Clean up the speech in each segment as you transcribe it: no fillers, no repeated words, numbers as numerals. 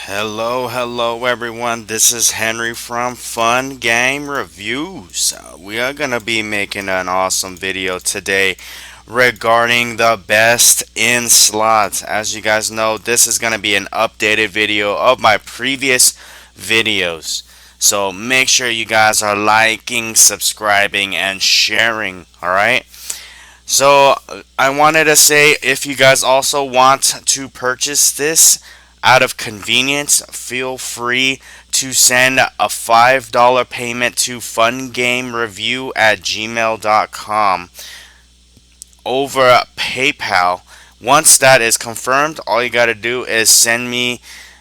Hello everyone. This is Henry from Fun Game Reviews. We are going to be making an awesome video today regarding the best in slots. As you guys know, this is going to be an updated video of my previous videos. So make sure you guys are liking, subscribing, and sharing, alright? So I wanted to say, if you guys also want to purchase this out of convenience, feel free to send a $5 payment to fungamereview@gmail.com over PayPal. Once that is confirmed, all you got to do is send me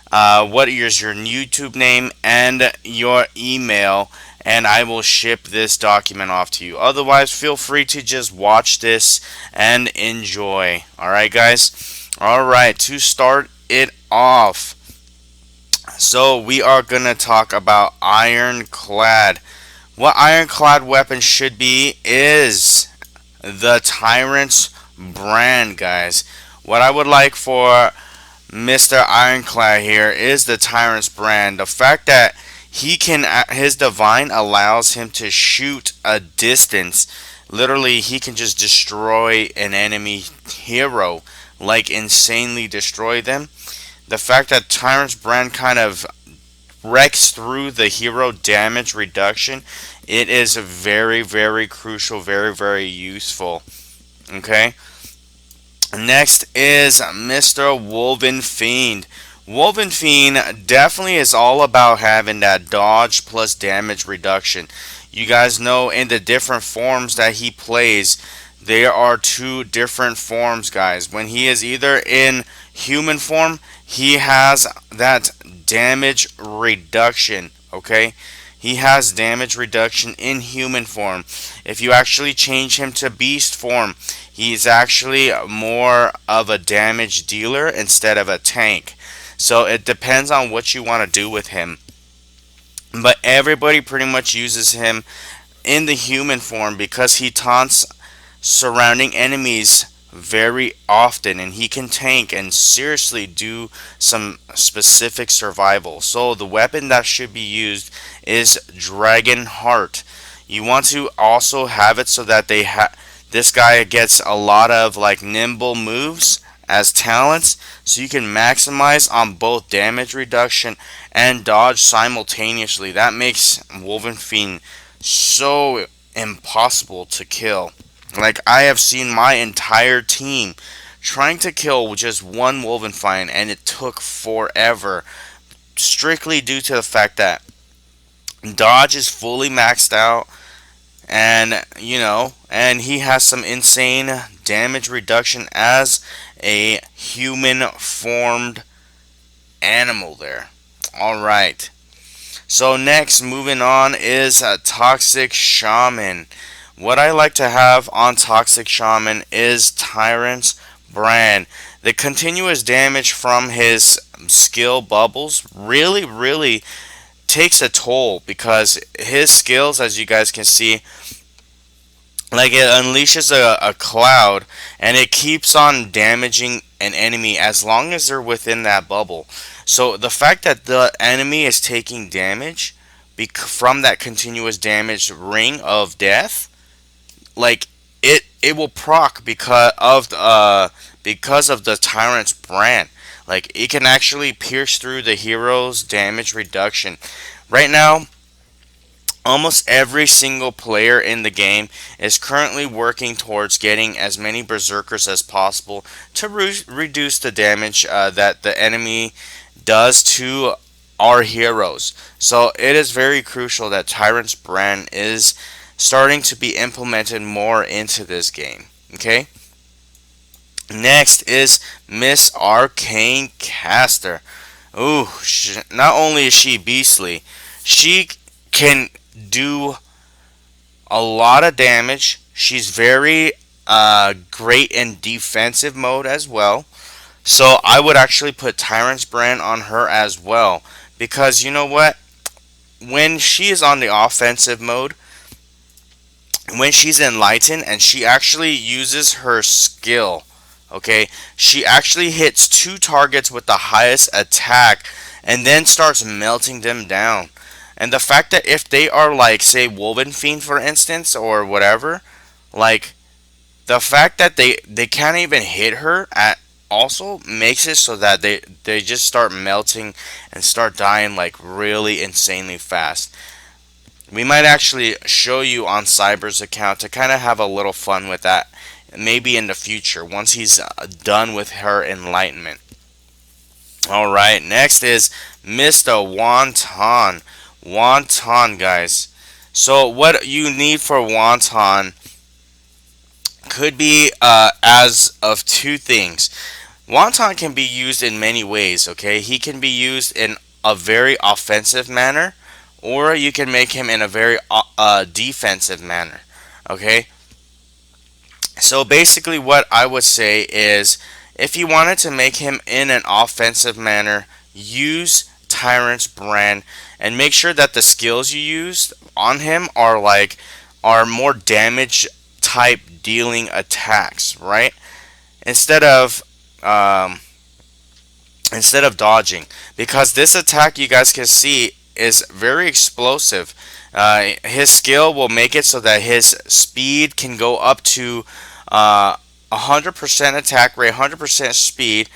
what is your YouTube name and your email, and I will ship this document off to you. Otherwise, feel free to just watch this and enjoy. Alright, guys? Alright, to start it off, so we are going to talk about Ironclad. What Ironclad weapon should be is the Tyrant's brand, guys. What I would like for Mr. Ironclad here is the Tyrant's brand. The fact that his divine allows him to shoot a distance. Literally, he can just destroy an enemy hero, like insanely destroy them. The fact that Tyrant's brand kind of wrecks through the hero damage reduction, it is very, very crucial, very, very useful. Okay. Next is Mr. Wolverine Fiend. Wolverine Fiend definitely is all about having that dodge plus damage reduction. You guys know in the different forms that he plays, there are two different forms, guys. When he is either in human form, he has that damage reduction, okay? He has damage reduction in human form. If you actually change him to beast form, he's actually more of a damage dealer instead of a tank. So it depends on what you want to do with him. But everybody pretty much uses him in the human form because he taunts surrounding enemies very often, and he can tank and seriously do some specific survival. So the weapon that should be used is Dragon Heart. You want to also have it so that this guy gets a lot of like nimble moves as talents, so you can maximize on both damage reduction and dodge simultaneously. That makes Wolverine Fiend so impossible to kill. Like, I have seen my entire team trying to kill just one Wolverine Fiend, and it took forever, strictly due to the fact that dodge is fully maxed out, and and he has some insane damage reduction as a human formed animal there. Alright, so next, moving on, is a Toxic Shaman. What I like to have on Toxic Shaman is Tyrant's brand. The continuous damage from his skill bubbles really takes a toll, because his skills, as you guys can see, like, it unleashes a cloud, and it keeps on damaging an enemy as long as they're within that bubble. So the fact that the enemy is taking damage from that continuous damage ring of death, like, it will proc because of the Tyrant's brand. Like, it can actually pierce through the hero's damage reduction. Right now, almost every single player in the game is currently working towards getting as many Berserkers as possible to reduce the damage that the enemy does to our heroes. So it is very crucial that Tyrant's brand is starting to be implemented more into this game. Okay? Next is Miss Arcane Caster. Ooh, not only is she beastly, she can do a lot of damage. She's very great in defensive mode as well. So I would actually put Tyrant's brand on her as well, because you know what? When she is on the offensive mode, when she's enlightened and she actually uses her skill, okay, she actually hits two targets with the highest attack and then starts melting them down. And the fact that if they are like, say, Wolverine Fiend, for instance, or whatever, like, the fact that they can't even hit her at also makes it so that they just start melting and start dying like really insanely fast. We might actually show you on Cyber's account to kind of have a little fun with that, maybe in the future once he's done with her enlightenment. All right, next is Mr. Wanton. Wanton, guys. So what you need for Wanton could be as of two things. Wanton can be used in many ways, okay? He can be used in a very offensive manner, or you can make him in a very defensive manner, okay? So basically, what I would say is if you wanted to make him in an offensive manner, use Tyrant's brand and make sure that the skills you use on him are more damage type dealing attacks, right? Instead of um, instead of dodging, because this attack you guys can see is very explosive. His skill will make it so that his speed can go up to 100% attack rate, 100% speed,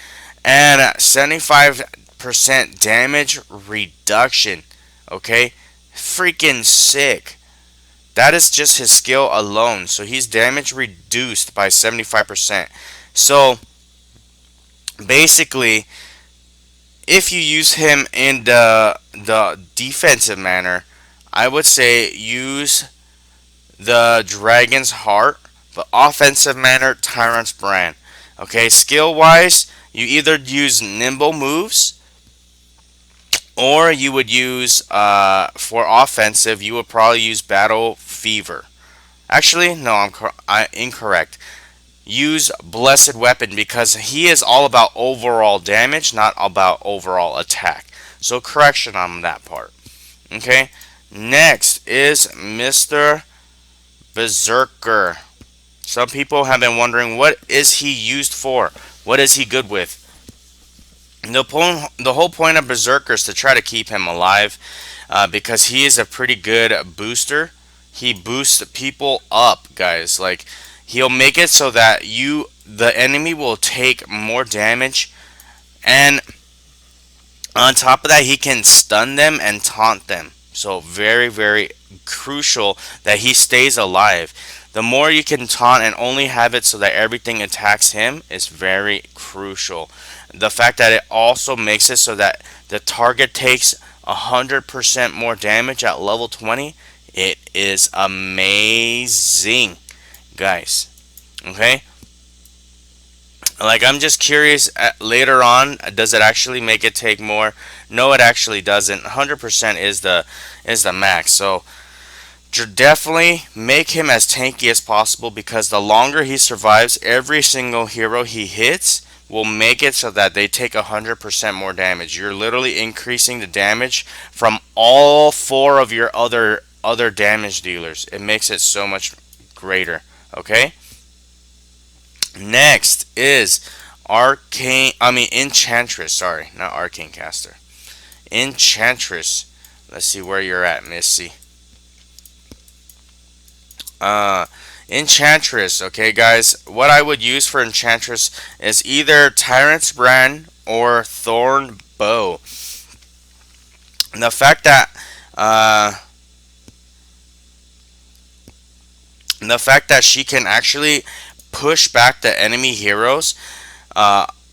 and 75% damage reduction. Okay, freaking sick. That is just his skill alone. So he's damage reduced by 75%. So basically, if you use him in the defensive manner, I would say use the Dragon's Heart, but offensive manner, Tyrant's Brand. Okay, skill wise, you either use nimble moves, or you would use for offensive, you would probably use Battle Fever. Actually, no, I'm incorrect. Use Blessed Weapon because he is all about overall damage, not about overall attack. So correction on that part. Okay. Next is Mr. Berserker. Some people have been wondering, what is he used for? What is he good with? The whole point of Berserker is to try to keep him alive, because he is a pretty good booster. He boosts people up, guys. Like, he'll make it so that the enemy will take more damage, and on top of that, he can stun them and taunt them. So very, very crucial that he stays alive. The more you can taunt and only have it so that everything attacks him is very crucial. The fact that it also makes it so that the target takes 100% more damage at level 20, it is amazing, guys. Okay? Like, I'm just curious, later on, does it actually make it take more? No, it actually doesn't. 100% is the max. So definitely make him as tanky as possible, because the longer he survives, every single hero he hits will make it so that they take 100% more damage. You're literally increasing the damage from all four of your other damage dealers. It makes it so much greater. Okay? Next is Enchantress. Sorry, not Arcane Caster. Enchantress. Let's see where you're at, Missy. Enchantress. Okay, guys. What I would use for Enchantress is either Tyrant's Brand or Thorn Bow. And the fact that she can actually push back the enemy heroes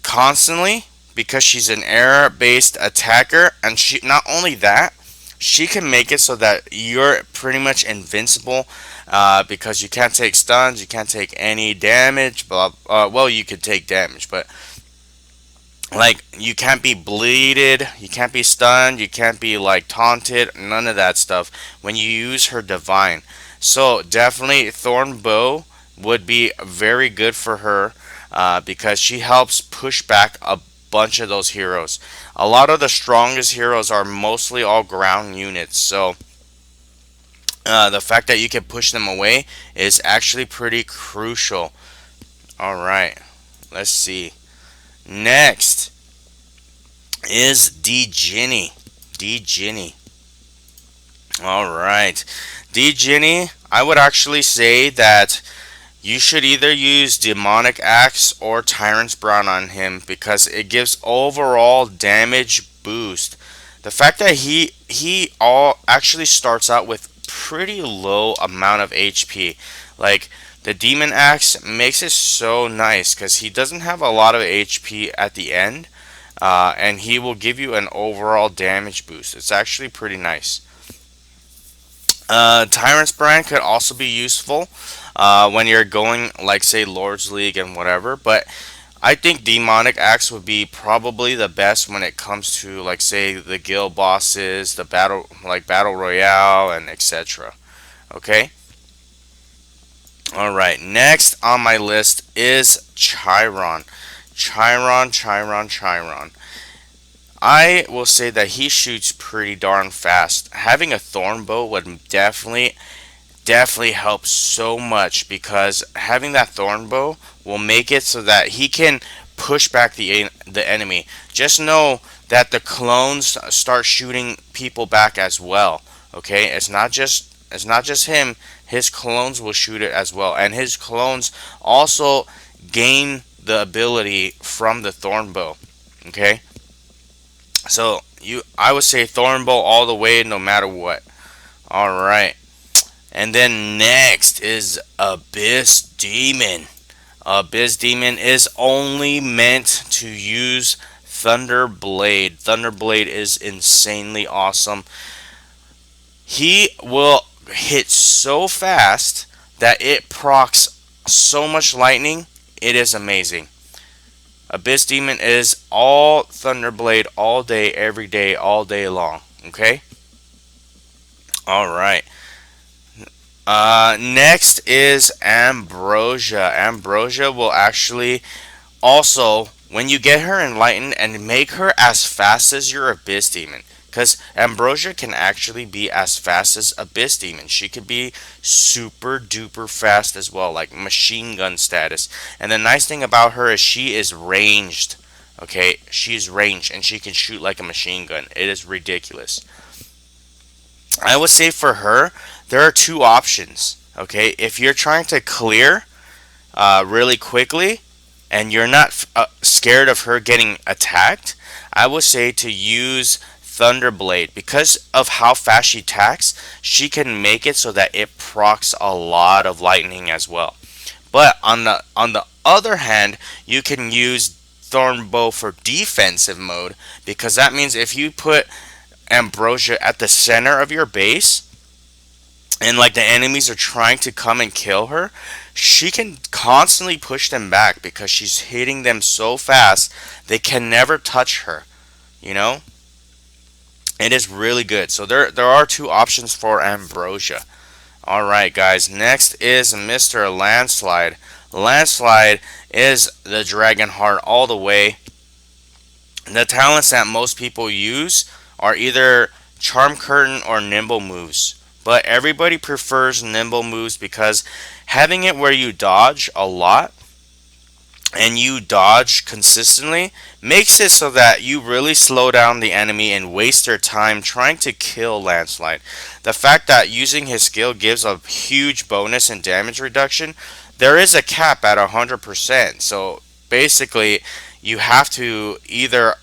constantly, because she's an air-based attacker, and she, not only that, she can make it so that you're pretty much invincible, because you can't take stuns, you can't take any damage. Well, you could take damage, but like, you can't be bleeded, you can't be stunned, you can't be like taunted, none of that stuff when you use her divine. So definitely Thorn Bow would be very good for her, because she helps push back a bunch of those heroes. A lot of the strongest heroes are mostly all ground units, so the fact that you can push them away is actually pretty crucial. Alright, let's see. Next, is D Ginny. D Ginny. Alright. D Ginny, I would actually say that you should either use Demonic Axe or Tyrant's Brown on him because it gives overall damage boost. The fact that he all actually starts out with pretty low amount of HP. Like the Demon Axe makes it so nice because he doesn't have a lot of HP at the end, and he will give you an overall damage boost. It's actually pretty nice. Tyrant's Brand could also be useful when you're going, like, say, Lord's League and whatever, but I think Demonic Axe would be probably the best when it comes to, like, say, the guild bosses, the Battle Royale, and etc. Okay? Alright, next on my list is Chiron. Chiron. I will say that he shoots pretty darn fast. Having a thorn bow would definitely helps so much because having that thorn bow will make it so that he can push back the enemy. Just know that the clones start shooting people back as well. Okay, it's not just him. His clones will shoot it as well, and his clones also gain the ability from the thorn bow. Okay, so I would say thorn bow all the way, no matter what. All right. And then next is Abyss Demon. Abyss Demon is only meant to use Thunderblade. Thunderblade is insanely awesome. He will hit so fast that it procs so much lightning. It is amazing. Abyss Demon is all Thunderblade all day, every day, all day long. Okay? Alright. Next is Ambrosia. Ambrosia will actually also, when you get her enlightened, and make her as fast as your Abyss Demon. Because Ambrosia can actually be as fast as Abyss Demon. She could be super duper fast as well, like machine gun status. And the nice thing about her is she is ranged. Okay, she's ranged and she can shoot like a machine gun. It is ridiculous. I would say for her, there are two options. Okay, if you're trying to clear really quickly and you're not scared of her getting attacked, I would say to use Thunderblade. Because of how fast she attacks, she can make it so that it procs a lot of lightning as well. But on the other hand, you can use Thornbow for defensive mode, because that means if you put Ambrosia at the center of your base and like the enemies are trying to come and kill her, she can constantly push them back because she's hitting them so fast they can never touch her. You know, it is really good. So there are two options for Ambrosia. All right, guys. Next is Mr. Landslide. Landslide is the Dragon Heart all the way. The talents that most people use are either Charm Curtain or Nimble moves. But everybody prefers Nimble moves because having it where you dodge a lot and you dodge consistently makes it so that you really slow down the enemy and waste their time trying to kill Landslide. The fact that using his skill gives a huge bonus in damage reduction, there is a cap at 100%. So basically, you have to either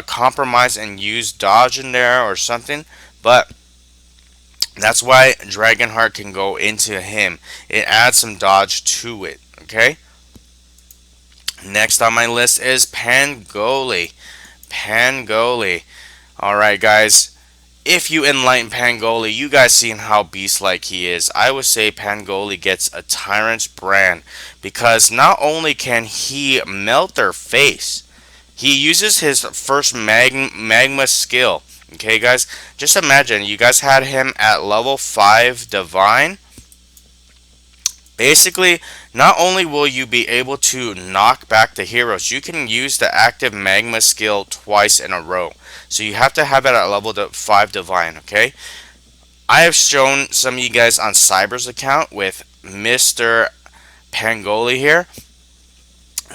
compromise and use dodge in there or something. But that's why Dragonheart can go into him. It adds some dodge to it. Okay. Next on my list is Pangoli. Pangoli. Alright, guys. If you enlighten Pangoli, you guys seen how beast-like he is. I would say Pangoli gets a Tyrant's Brand because not only can he melt their face, he uses his first magma skill. Okay, guys? Just imagine you guys had him at level 5 Divine. Basically, not only will you be able to knock back the heroes, you can use the active magma skill twice in a row. So you have to have it at level 5 Divine, okay? I have shown some of you guys on Cyber's account with Mr. Pangoli here.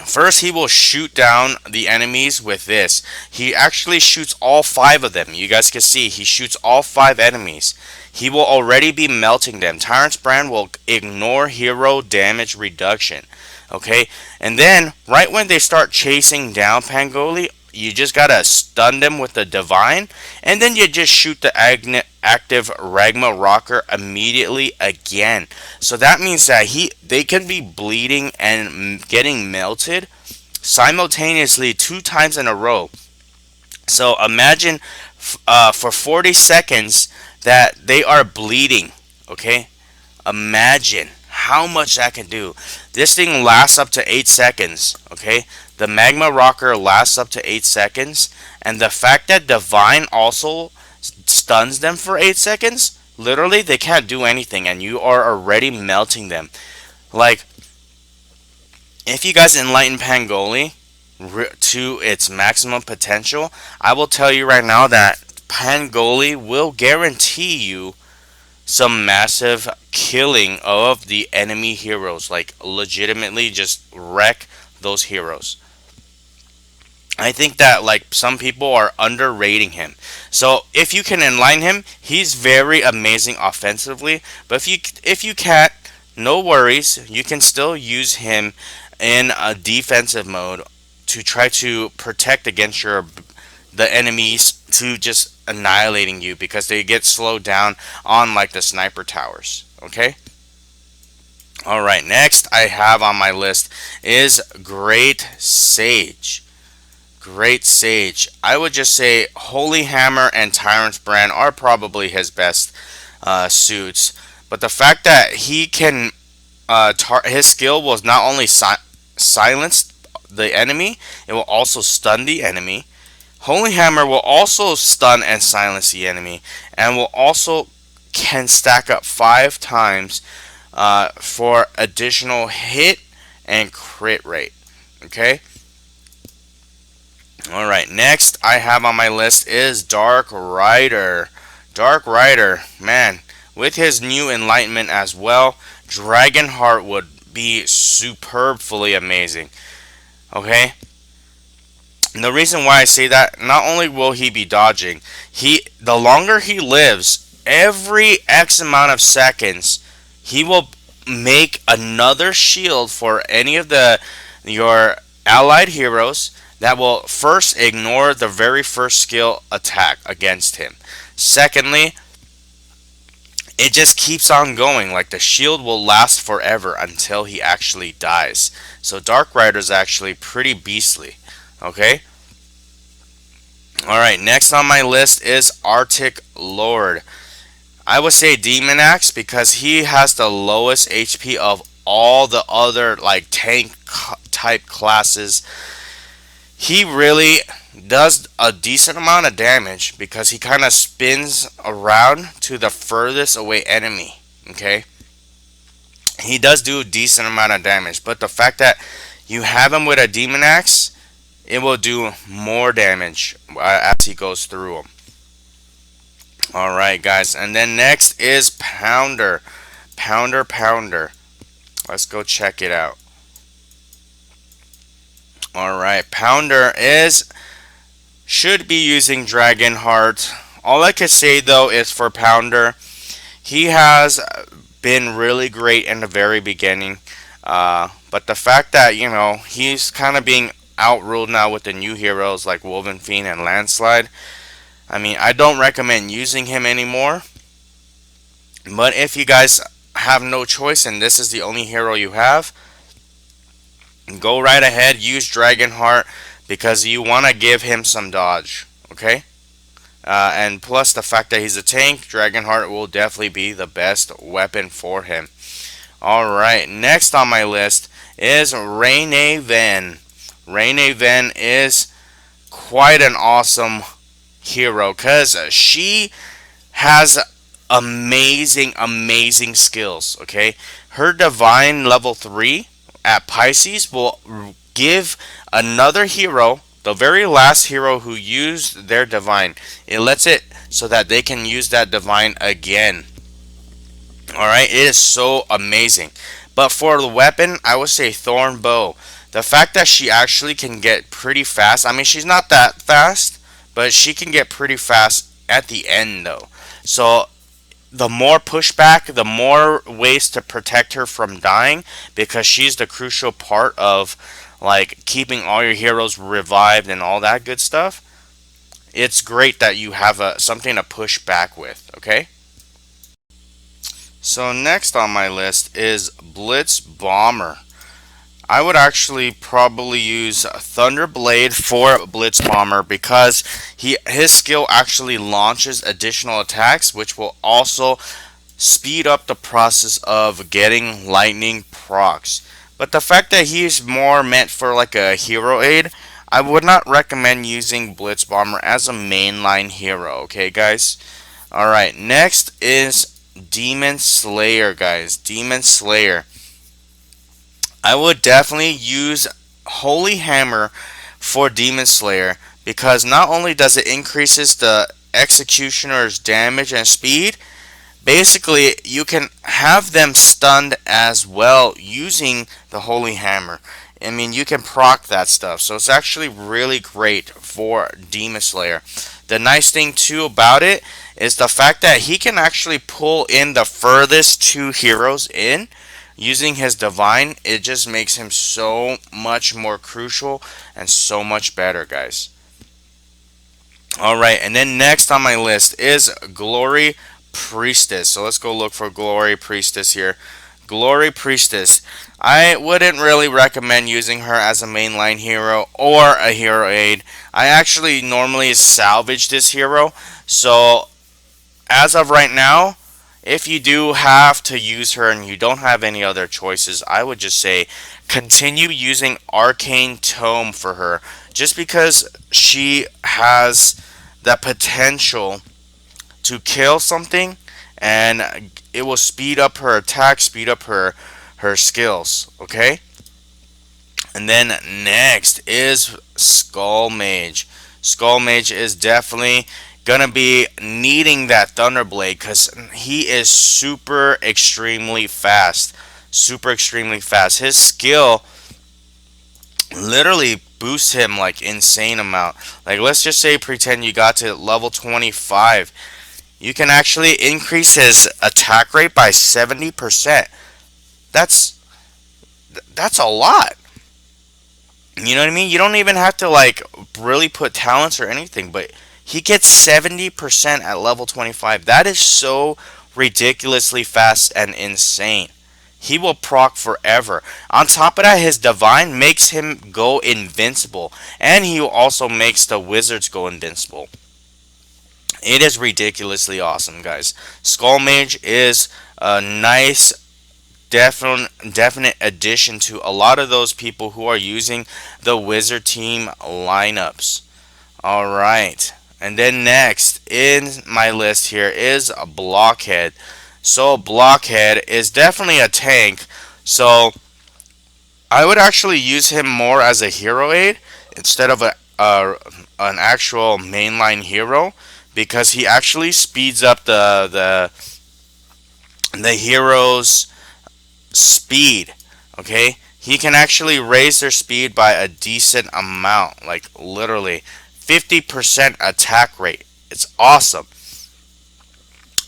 First, he will shoot down the enemies with this. He actually shoots all 5 of them. You guys can see he shoots all 5 enemies. He will already be melting them. Tyrant's Brand will ignore hero damage reduction. Okay, and then right when they start chasing down Pangoli, you just gotta stun them with the divine, and then you just shoot the active Ragma Rocker immediately again. So that means that they can be bleeding and getting melted simultaneously 2 times in a row. So imagine for 40 seconds that they are bleeding. Okay, imagine how much that can do. This thing lasts up to 8 seconds. Okay, the Magma Rocker lasts up to 8 seconds, and the fact that Divine also stuns them for 8 seconds, literally they can't do anything, and you are already melting them. Like, if you guys enlighten Pangoli to its maximum potential, I will tell you right now that Pangoli will guarantee you some massive killing of the enemy heroes. Like, legitimately just wreck those heroes. I think that like some people are underrating him. So if you can enlighten him, he's very amazing offensively. But if you can't, no worries. You can still use him in a defensive mode to try to protect against the enemies to just annihilating you, because they get slowed down on like the sniper towers. Okay. All right. Next I have on my list is Great Sage. Great Sage. I would just say Holy Hammer and Tyrant's Brand are probably his best suits. But the fact that he can, his skill will not only silence the enemy, it will also stun the enemy. Holy Hammer will also stun and silence the enemy, and will also can stack up 5 times for additional hit and crit rate. Okay. Alright, next I have on my list is Dark Rider. Dark Rider, man, with his new enlightenment as well, Dragonheart would be superbly amazing. Okay? And the reason why I say that, not only will he be dodging, the longer he lives, every X amount of seconds, he will make another shield for any of your allied heroes that will first ignore the very first skill attack against him. Secondly, it just keeps on going. Like, the shield will last forever until he actually dies. So Dark Rider is actually pretty beastly. Okay? Alright, next on my list is Arctic Lord. I would say TeknoAxe because he has the lowest HP of all the other like tank type classes. He really does a decent amount of damage because he kind of spins around to the furthest away enemy. Okay, he does do a decent amount of damage, but the fact that you have him with a TeknoAxe, it will do more damage as he goes through them. Alright guys, and then next is Pounder. Pounder. Let's go check it out. Alright, Pounder should be using Dragonheart. All I can say though is for Pounder, he has been really great in the very beginning. But the fact that, he's kind of being outruled now with the new heroes like Wolverine Fiend and Landslide, I mean, I don't recommend using him anymore. But if you guys have no choice and this is the only hero you have, go right ahead, use Dragonheart because you want to give him some dodge. Okay? And plus the fact that he's a tank, Dragonheart will definitely be the best weapon for him. Alright, next on my list is Raine. Raine is quite an awesome hero because she has amazing skills. Okay, her divine level 3 at Pisces will give another hero, the very last hero who used their divine, it lets it so that they can use that divine again. Alright, it is so amazing. But for the weapon, I would say Thorn Bow. The fact that she actually can get pretty fast, I mean, she's not that fast, but she can get pretty fast at the end though. So the more pushback, the more ways to protect her from dying, because she's the crucial part of like keeping all your heroes revived and all that good stuff. It's great that you have something to push back with, okay? So next on my list is Blitz Bomber. I would actually probably use Thunderblade for Blitz Bomber because his skill actually launches additional attacks, which will also speed up the process of getting lightning procs. But the fact that he's more meant for like a hero aid, I would not recommend using Blitz Bomber as a mainline hero, okay guys? Alright, next is Demon Slayer, guys. Demon Slayer. I would definitely use Holy Hammer for Demon Slayer because not only does it increases the executioner's damage and speed, basically you can have them stunned as well using the Holy Hammer. I mean, you can proc that stuff, so it's actually really great for Demon Slayer. The nice thing too about it is the fact that he can actually pull in the furthest two heroes in using his divine. It just makes him so much more crucial and so much better, guys. Alright, and then next on my list is Glory Priestess. So let's go look for Glory Priestess here. Glory Priestess. I wouldn't really recommend using her as a mainline hero or a hero aid. I actually normally salvage this hero. So as of right now, if you do have to use her and you don't have any other choices, I would just say continue using Arcane Tome for her. Just because she has the potential to kill something, and it will speed up her attack, speed up her skills, okay? And then next is Skull Mage. Skull Mage is definitely gonna be needing that Thunderblade because he is super extremely fast. Super extremely fast. His skill literally boosts him like insane amount. Like let's just say pretend you got to level 25. You can actually increase his attack rate by 70%. That's that's a lot. You know what I mean? You don't even have to like really put talents or anything, but he gets 70% at level 25. That is so ridiculously fast and insane. He will proc forever. On top of that, his divine makes him go invincible, and he also makes the wizards go invincible. It is ridiculously awesome, guys. Skull Mage is a nice definite addition to a lot of those people who are using the wizard team lineups. All right, and then next in my list here is a Blockhead. So Blockhead is definitely a tank, so I would actually use him more as a hero aid instead of an actual mainline hero, because he actually speeds up the heroes speed. Okay, he can actually raise their speed by a decent amount, like literally 50% attack rate. It's awesome.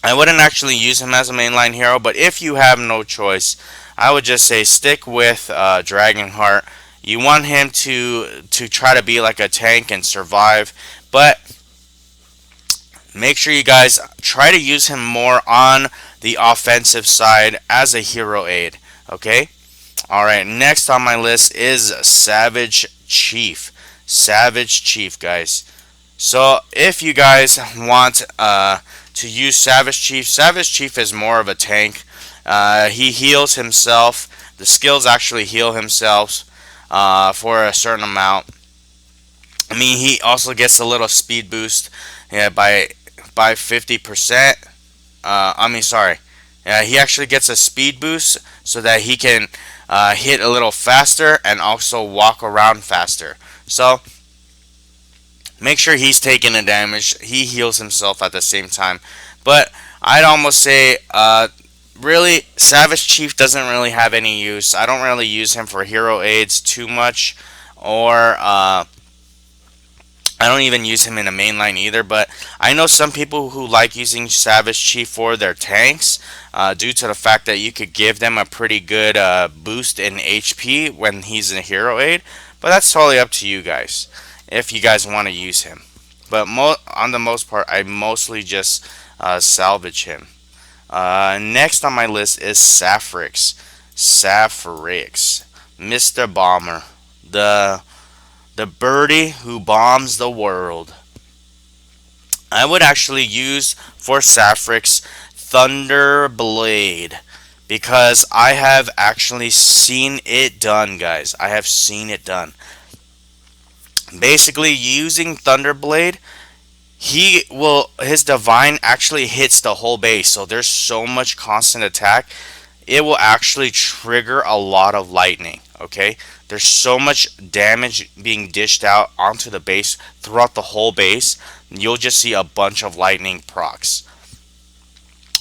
I wouldn't actually use him as a mainline hero, but if you have no choice, I would just say stick with Dragonheart. You want him to try to be like a tank and survive, but make sure you guys try to use him more on the offensive side as a hero aid. Okay? Alright, next on my list is Savage Chief. Savage Chief, guys. So, if you guys want to use Savage Chief is more of a tank. He heals himself. The skills actually heal himself for a certain amount. I mean, he also gets a little speed boost, yeah, by 50%. I mean, sorry. He actually gets a speed boost so that he can hit a little faster and also walk around faster. So make sure he's taking the damage. He heals himself at the same time. But I'd almost say really, Savage Chief doesn't really have any use. I don't really use him for hero aids too much, or I don't even use him in a main line either. But I know some people who like using Savage Chief for their tanks, due to the fact that you could give them a pretty good boost in HP when he's in a hero aid. But that's totally up to you guys if you guys want to use him. But on the most part, I mostly just salvage him. Next on my list is Safrix, Mr. Bomber, the the birdie who bombs the world. I would actually use for Safrix Thunder Blade because I have actually seen it done, guys. I have seen it done. Basically, using Thunderblade, his divine actually hits the whole base, so there's so much constant attack. It will actually trigger a lot of lightning. Okay, there's so much damage being dished out onto the base throughout the whole base. You'll just see a bunch of lightning procs.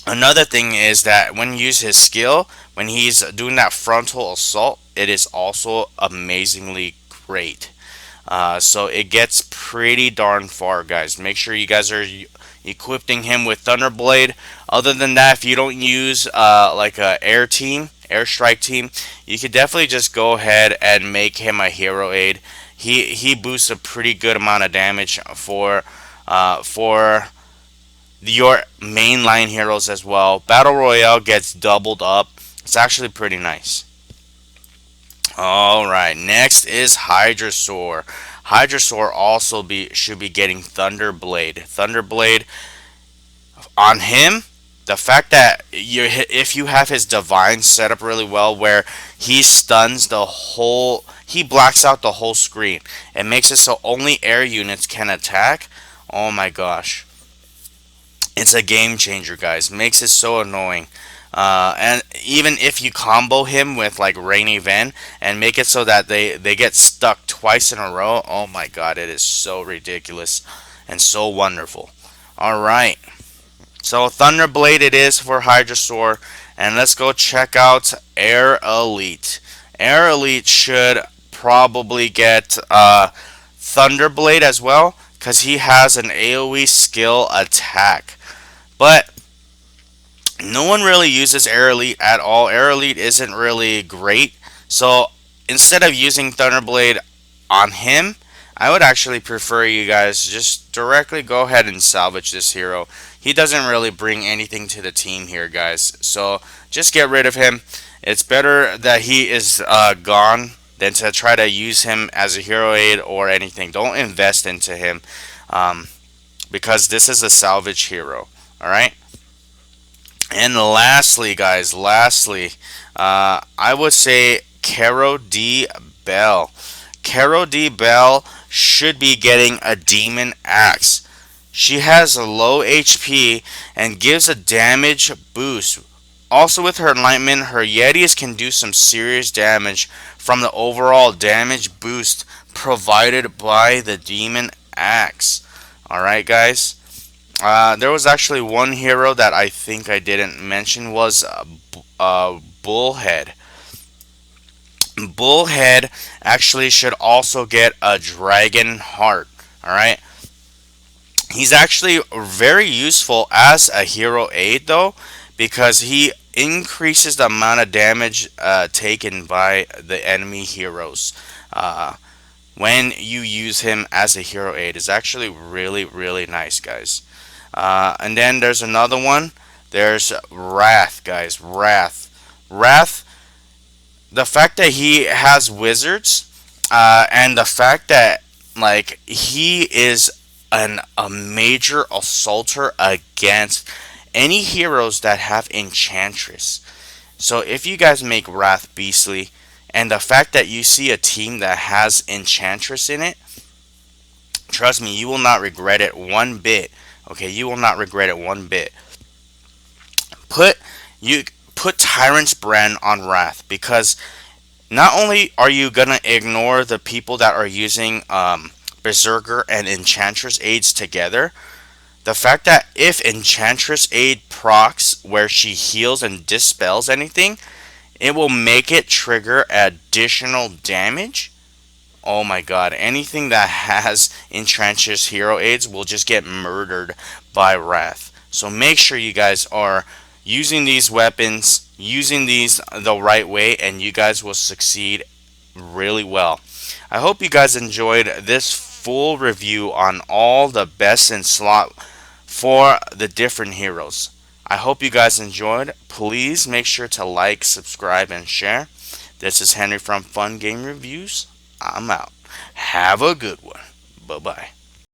Another thing is that when you use his skill, when he's doing that frontal assault, it is also amazingly great. So it gets pretty darn far, guys. Make sure you guys are equipping him with Thunderblade. Other than that, if you don't use like a airstrike team, you could definitely just go ahead and make him a hero aid. He boosts a pretty good amount of damage for your mainline heroes as well. Battle Royale gets doubled up. It's actually pretty nice. Alright, next is Hydrasaur. Hydrasaur also should be getting Thunderblade. Thunderblade on him, the fact that if you have his divine set up really well where he stuns he blacks out the whole screen. It makes it so only air units can attack. Oh my gosh. It's a game changer, guys. Makes it so annoying. And even if you combo him with like Raine and make it so that they get stuck twice in a row, oh my god, it is so ridiculous and so wonderful. Alright, so Thunderblade it is for Hydrasaur, and let's go check out Air Elite. Air Elite should probably get Thunderblade as well, because he has an AoE skill attack. But no one really uses Air Elite at all. Air Elite isn't really great. So instead of using Thunderblade on him, I would actually prefer you guys just directly go ahead and salvage this hero. He doesn't really bring anything to the team here, guys. So just get rid of him. It's better that he is gone than to try to use him as a hero aid or anything. Don't invest into him because this is a salvage hero. Alright? And lastly, guys, I would say Caro D. Bell. Caro D. Bell should be getting a Demon Axe. She has a low HP and gives a damage boost. Also with her enlightenment, her Yetis can do some serious damage from the overall damage boost provided by the Demon Axe. Alright, guys. There was actually one hero that I think I didn't mention was Bullhead. Bullhead actually should also get a Dragon Heart. Alright? He's actually very useful as a hero aid though, because he increases the amount of damage taken by the enemy heroes. When you use him as a hero aid is actually really, really nice, guys. And then there's another one. There's Wrath, guys. Wrath. The fact that he has wizards, and the fact that like he is a major assaulter against any heroes that have Enchantress. So if you guys make Wrath beastly, and the fact that you see a team that has Enchantress in it, trust me, you will not regret it one bit. Okay, you will not regret it one bit. Put Tyrant's Brand on Wrath, because not only are you gonna ignore the people that are using Berserker and Enchantress aids together, The fact that if Enchantress aid procs where she heals and dispels anything, it will make it trigger additional damage. Oh my god, anything that has Enchantress hero aids will just get murdered by Wrath. So make sure you guys are using these weapons, using these the right way, and you guys will succeed really well. I hope you guys enjoyed this full review on all the best in slot for the different heroes. I hope you guys enjoyed. Please make sure to like, subscribe, and share. This is Henry from Fun Game Reviews. I'm out. Have a good one. Bye bye.